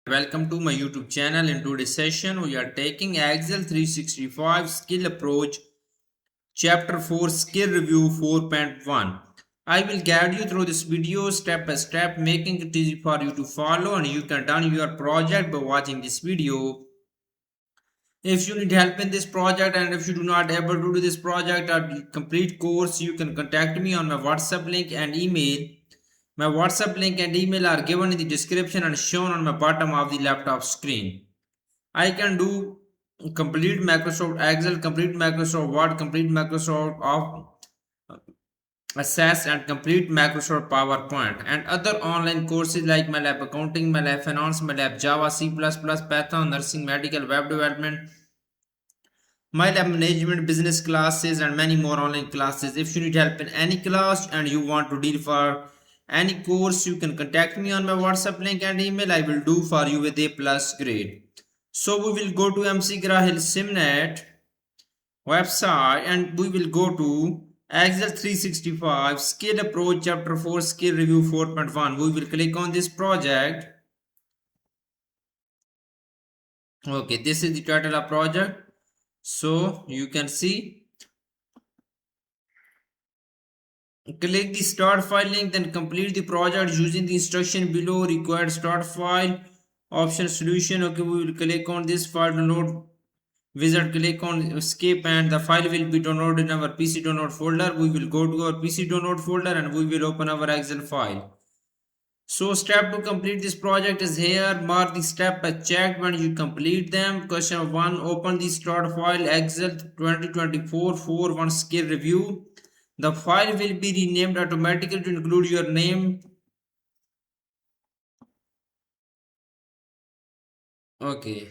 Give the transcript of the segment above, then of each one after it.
Welcome to my YouTube channel. In today's session, we are taking Excel 365 Skill Approach Chapter 4 Skill Review 4.1. I will guide you through this video step by step, making it easy for you to follow, and you can done your project by watching this video. If you need help in this project and if you do not able to do this project or complete course, you can contact me on my WhatsApp link and email. My WhatsApp link and email are given in the description and shown on my bottom of the laptop screen. I can do complete Microsoft Excel, complete Microsoft Word, complete Microsoft Access, and complete Microsoft PowerPoint, and other online courses like MyLab Accounting, MyLab Finance, MyLab Java, C++, Python, Nursing, Medical, Web Development, MyLab Management, Business classes, and many more online classes. If you need help in any class and you want to deal for any course, you can contact me on my WhatsApp link and email. I will do for you with a plus grade. So we will go to MC Grahil Simnet website and we will go to Excel 365 Skill Approach Chapter 4 Skill Review 4.1. We will click on this project. Okay, this is the title of project. So you can see, click the start file link, then complete the project using the instruction below. Required start file option solution. Okay, we will click on this file download wizard, click on escape, and the file will be downloaded in our PC download folder. We will go to our PC download folder and we will open our Excel file. So step to complete this project is here. Mark the step as checked when you complete them. Question 1, open the start file Excel 2024-41 skill review. The file will be renamed automatically to include your name. Okay.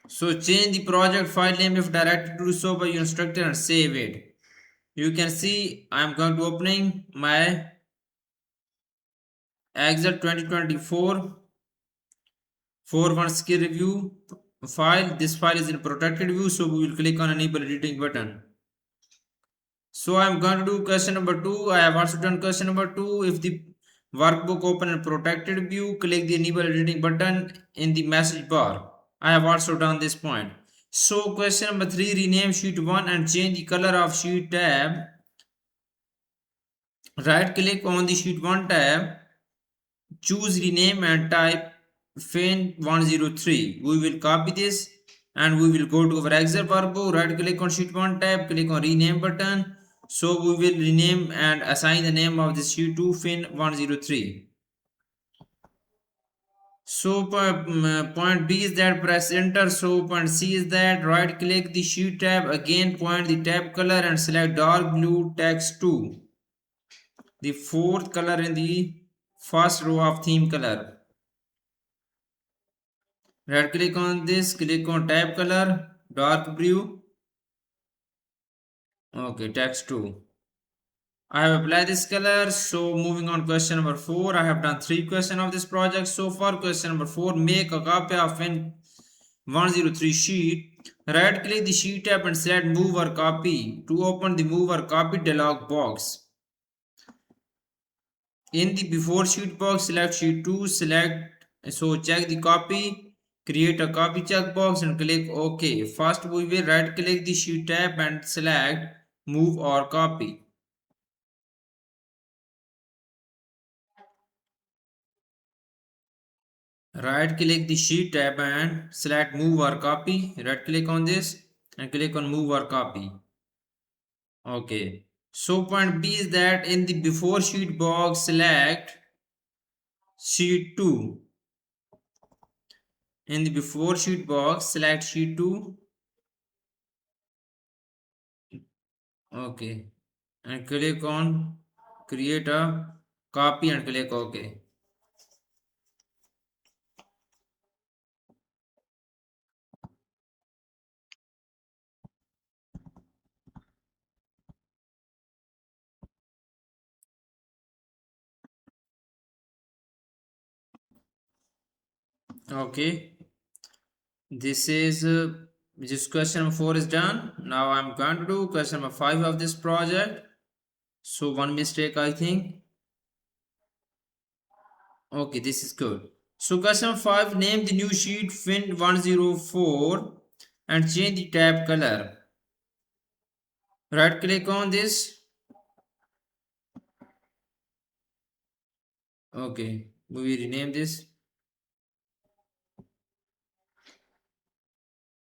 So change the project file name if directed to do so by your instructor and save it. You can see I am going to opening my Excel 2024-41 skill review file. This file is in protected view, so we will click on enable editing button. So I am going to do question number 2. I have also done question number 2. If the workbook open in protected view, click the enable editing button in the message bar. I have also done this point. So question number 3, rename sheet 1 and change the color of sheet tab. Right click on the sheet 1 tab, choose rename and type FIN 103. We will copy this and we will go to our Excel workbook. Right click on sheet 1 tab, click on rename button. So we will rename and assign the name of this sheet to FIN 103. So point B is that press enter. So point C is that right click the sheet tab, again point the tab color and select dark blue text 2, the fourth color in the first row of theme color. Right click on this, click on tab color, dark blue. Okay, text 2. I have applied this color. So moving on question number 4. I have done 3 questions of this project so far. Question number 4. Make a copy of FIN 103 sheet. Right click the sheet tab and select move or copy to open the move or copy dialog box. In the before sheet box, select sheet 2, check the copy, create a copy checkbox and click OK. First we will right click the sheet tab and select move or copy. Right click the sheet tab and select move or copy. Right click on this and click on move or copy. Okay. So point B is that in the before sheet box, select sheet 2. In the before sheet box, select sheet 2. Okay. And click on create a copy and click OK. Okay. This question number 4 is done. Now I'm going to do question number 5 of this project. So one mistake I think. Okay, this is good. So question 5, name the new sheet fin 104 and change the tab color. Right click on this. Okay, we rename this.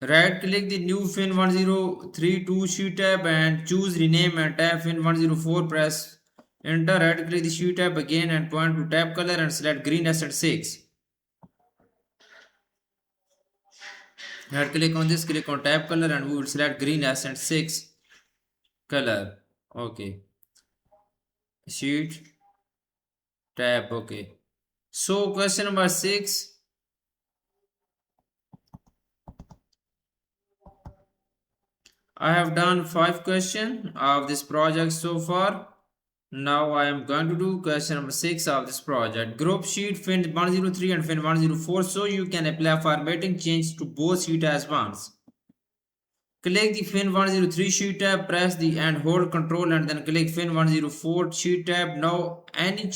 Right click the new fin 1032 sheet tab and choose rename and tab fin 104. Press enter. Right click the sheet tab again and point to tab color and select green accent 6. Right click on this, click on tab color and we will select green accent 6 color. Okay, sheet tab. Okay, so question number 6, I have done 5 questions of this project so far. Now I am going to do question number 6 of this project. Group sheet fin 103 and fin 104, so you can apply formatting change to both sheet as once. Click the fin 103 sheet tab, press the and hold control and then click fin 104 sheet tab. Now any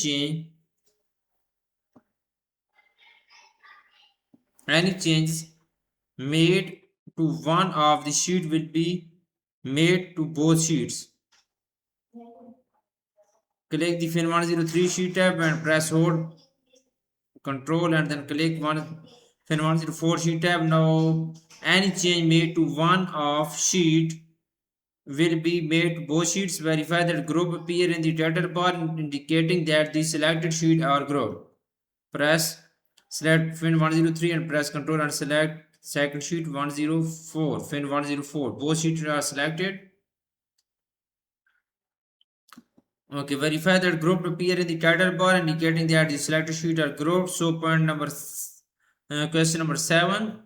changes made to one of the sheet will be made to both sheets. Click the fin 103 sheet tab and press hold control and then click one fin 104 sheet tab. Now any change made to one of sheet will be made to both sheets. Verify that group appear in the title bar indicating that the selected sheet are grouped. Press select fin 103 and press control and select second sheet 104 fin 104. Both sheets are selected. Okay, verify that group appear in the title bar indicating that the selected sheet are grouped. So point number question number 7.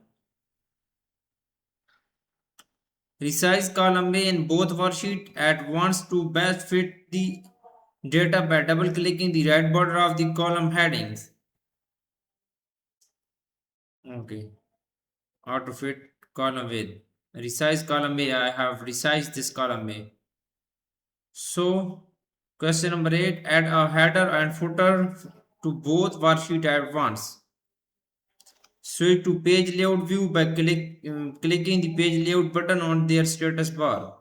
Resize column A in both worksheet at once to best fit the data by double clicking the right border of the column headings. Okay, auto fit column with resize column A. I have resized this column A. So question number 8, add a header and footer to both worksheet at once. Switch to page layout view by clicking the page layout button on their status bar.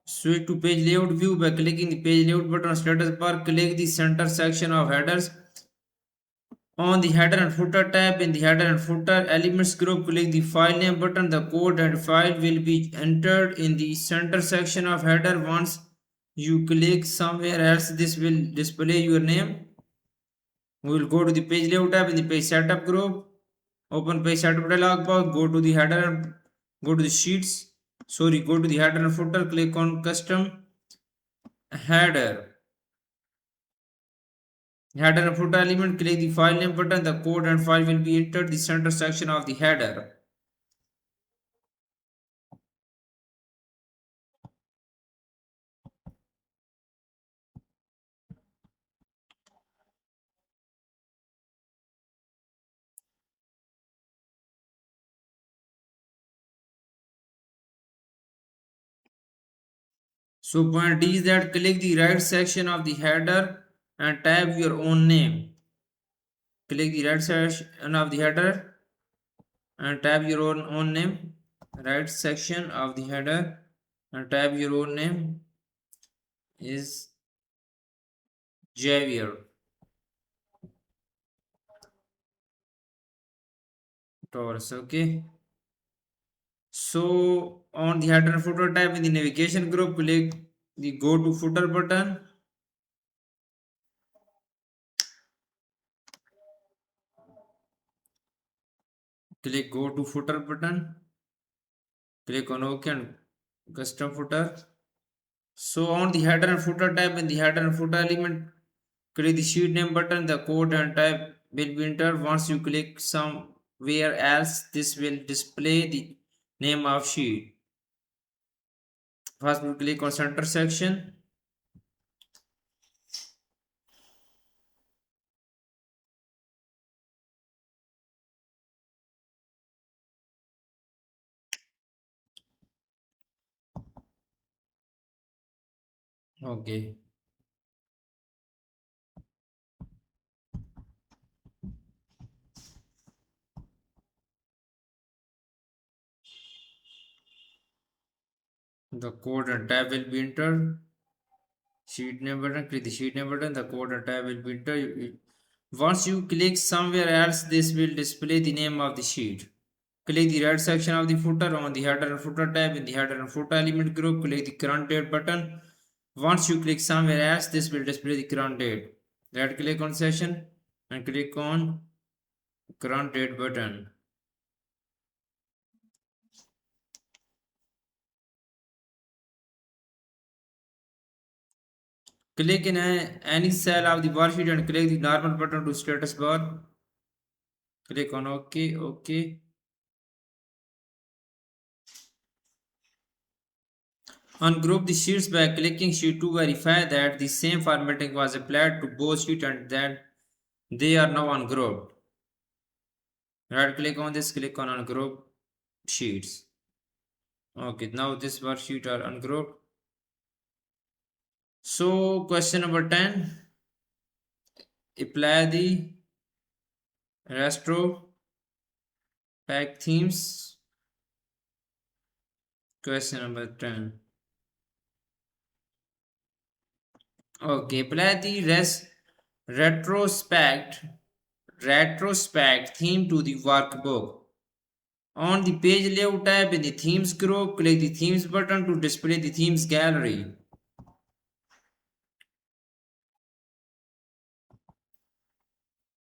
Switch to page layout view by clicking the page layout button on status bar. Click the center section of headers. On the header and footer tab, in the header and footer elements group, click the file name button. The code and file will be entered in the center section of header. Once you click somewhere else, this will display your name. We will go to the page layout tab in the page setup group. Open page setup dialog box. Go to the header and go to the sheets. Sorry, go to the header and footer. Click on custom header. Header and footer element. Click the file name button. The code and file will be entered the center section of the header. So point D is that click the right section of the header and type your own name. Click the right section of the header and type your own name. Right section of the header and type your own name is Javier Torres. Okay. So on the header and footer tab in the navigation group, click the go to footer button. Click go to footer button. Click on OK and custom footer. So on the header and footer tab in the header and footer element, click the sheet name button. The code and type will be entered. Once you click somewhere else, this will display the name of sheet. First, we click on center section. Okay. The code and tab will be entered. Sheet name button, click the sheet name button, the code and tab will be entered. Once you click somewhere else, this will display the name of the sheet. Click the right section of the footer on the header and footer tab. In the header and footer element group, click the current date button. Once you click somewhere else, this will display the current date. Right click on session and click on current date button. Click in any cell of the worksheet and click the normal button to status bar. Click on OK, OK. Ungroup the sheets by clicking sheet to verify that the same formatting was applied to both sheets and that they are now ungrouped. Right click on this, click on ungroup sheets. Okay, now this worksheet are ungrouped. So question number 10. Apply the retro pack themes. Question number 10. Okay, apply the retrospect theme to the workbook. On the page layout tab in the themes group, click the themes button to display the themes gallery.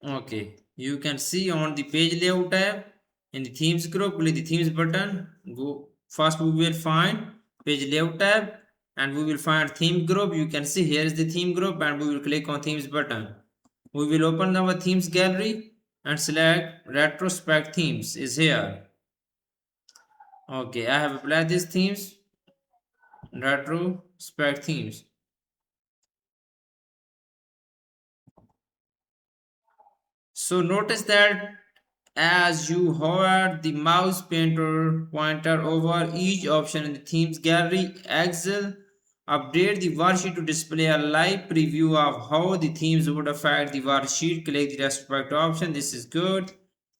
Okay, you can see on the page layout tab in the themes group, click the themes button. Go first, we will find page layout tab and we will find theme group. You can see here is the theme group and we will click on themes button. We will open our themes gallery and select retrospect themes is here. Okay, I have applied these themes, retrospect themes. So notice that as you hover the mouse pointer over each option in the themes gallery, Excel update the worksheet to display a live preview of how the themes would affect the worksheet. Click the respect option. This is good.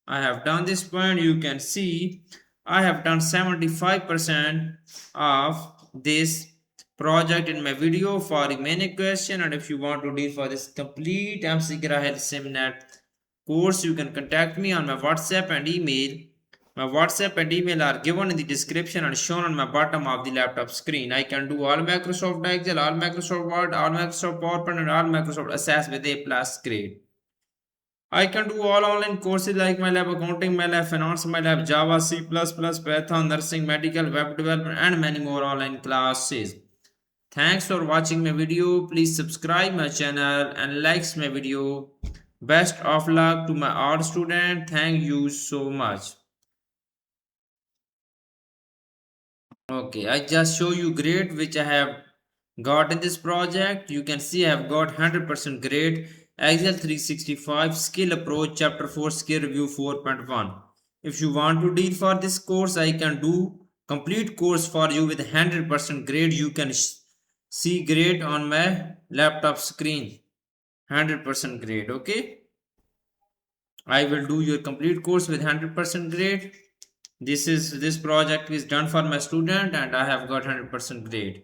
I have done this point. You can see I have done 75% of this project in my video. For remaining question, and if you want to deal for this complete MC Grahil seminar course, you can contact me on my WhatsApp and email. My WhatsApp and email are given in the description and shown on my bottom of the laptop screen. I can do all Microsoft Excel, all Microsoft Word, all Microsoft PowerPoint, and all Microsoft Access with A plus grade. I can do all online courses like MyLab Accounting, MyLab Finance, MyLab Java, C++, Python, Nursing, Medical, Web Development, and many more online classes. Thanks for watching my video. Please subscribe my channel and likes my video. Best of luck to my all student. Thank you so much. Okay, I just show you grade which I have got in this project. You can see I have got 100% grade. Excel 365 skill approach chapter 4 skill review 4.1. If you want to deal for this course, I can do complete course for you with 100% grade. You can see grade on my laptop screen. 100% grade. Okay, I will do your complete course with 100% grade. This project is done for my student and I have got 100% grade.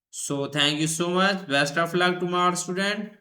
So thank you so much. Best of luck to my student.